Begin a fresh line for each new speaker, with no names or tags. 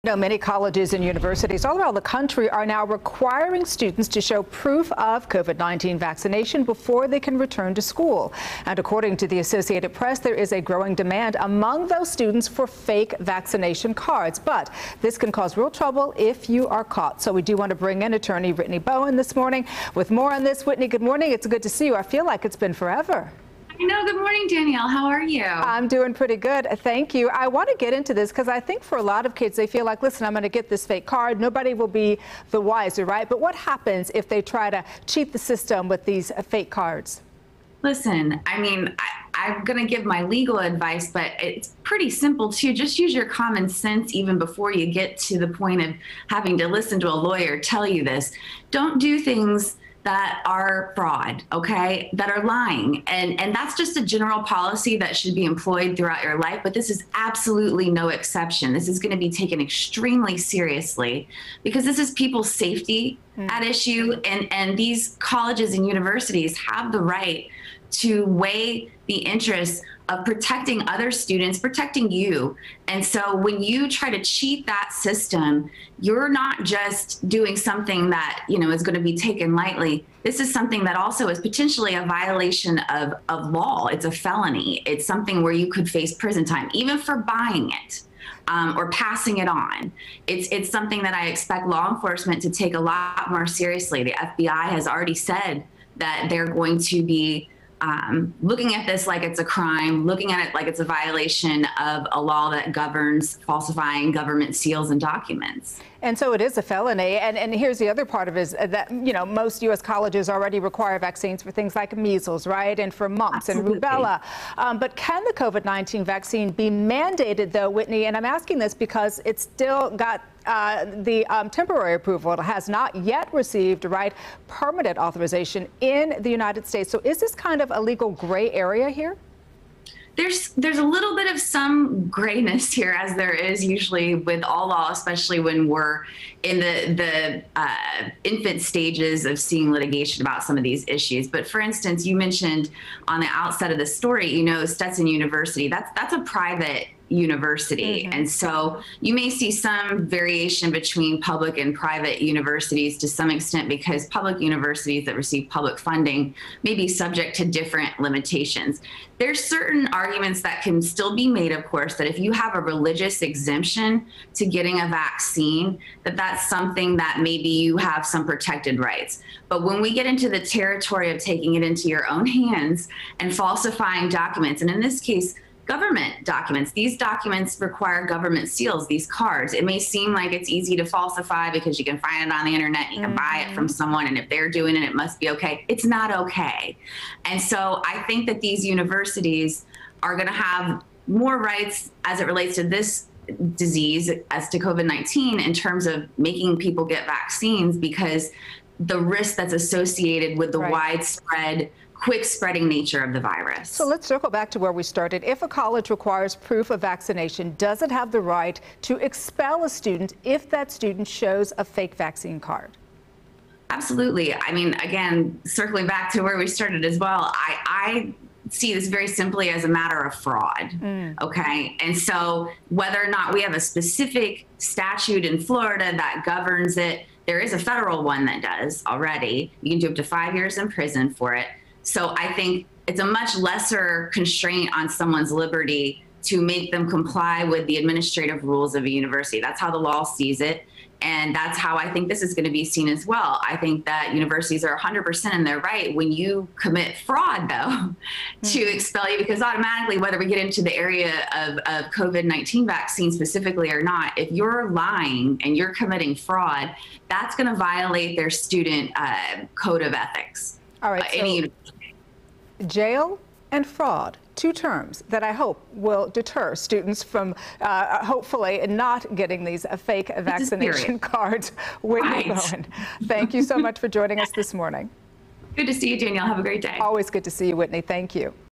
Many colleges and universities all around the country are now requiring students to show proof of COVID-19 vaccination before they can return to school. And according to the Associated Press, there is a growing demand among those students for fake vaccination cards. But this can cause real trouble if you are caught. So we do want to bring in attorney Whitney Boan this morning with more on this. Whitney, good morning. It's good to see you. I feel like it's been forever.
Good morning, Danielle. How are you?
I'm doing pretty good. Thank you. I want to get into this because I think for a lot of kids, they feel like, listen, I'm going to get this fake card. Nobody will be the wiser, right? But what happens if they try to cheat the system with these fake cards?
Listen, I'm going to give my legal advice, but it's pretty simple too. Just use your common sense even before you get to the point of having to listen to a lawyer tell you this. Don't do things that are fraud, okay, that are lying. And that's just a general policy that should be employed throughout your life, but this is absolutely no exception. This is going to be taken extremely seriously because this is people's safety at issue, and these colleges and universities have the right to weigh the interests of protecting other students, protecting you. And so when you try to cheat that system, you're not just doing something that, is going to be taken lightly. This is something that also is potentially a violation of law. It's a felony. It's something where you could face prison time, even for buying it. Or passing it on. It's something that I expect law enforcement to take a lot more seriously. The FBI has already said that they're going to be looking at this like it's a crime, looking at it like it's a violation of a law that governs falsifying government seals and documents.
And so it is a felony. And here's the other part of it is that, most U.S. colleges already require vaccines for things like measles, right? And for mumps and rubella. But can the COVID-19 vaccine be mandated, though, Whitney? And I'm asking this because it's still got the temporary approval. It has not yet received, permanent authorization in the United States. So is this kind of a legal gray area here?
There's a little bit of some grayness here, as there is usually with all law, especially when we're in the infant stages of seeing litigation about some of these issues. But for instance, you mentioned on the outset of the story, Stetson University, that's a private university. And so you may see some variation between public and private universities to some extent because public universities that receive public funding may be subject to different limitations. There's certain arguments that can still be made, of course, that if you have a religious exemption to getting a vaccine, that's something that maybe you have some protected rights. But when we get into the territory of taking it into your own hands and falsifying documents, and in this case, government documents. These documents require government seals, these cards. It may seem like it's easy to falsify because you can find it on the internet, you can buy it from someone, and if they're doing it, it must be okay. It's not okay. And so I think that these universities are going to have more rights as it relates to this disease, as to COVID-19, in terms of making people get vaccines, because the risk that's associated with the widespread quick spreading nature of the virus.
So let's circle back to where we started. If a college requires proof of vaccination, does it have the right to expel a student if that student shows a fake vaccine card?
Absolutely. Again, circling back to where we started as well, I see this very simply as a matter of fraud. Okay. And so whether or not we have a specific statute in Florida that governs it, there is a federal one that does already. You can do up to 5 years in prison for it. So I think it's a much lesser constraint on someone's liberty to make them comply with the administrative rules of a university. That's how the law sees it. And that's how I think this is going to be seen as well. I think that universities are 100% in their right when you commit fraud, though, to expel you, because automatically, whether we get into the area of COVID-19 vaccine specifically or not, if you're lying and you're committing fraud, that's going to violate their student code of ethics.
All right. Jail and fraud, two terms that I hope will deter students from hopefully not getting these fake vaccination cards. Whitney Boan, thank you so much for joining us this morning.
Good to see you, Danielle. Have a great day.
Always good to see you, Whitney. Thank you.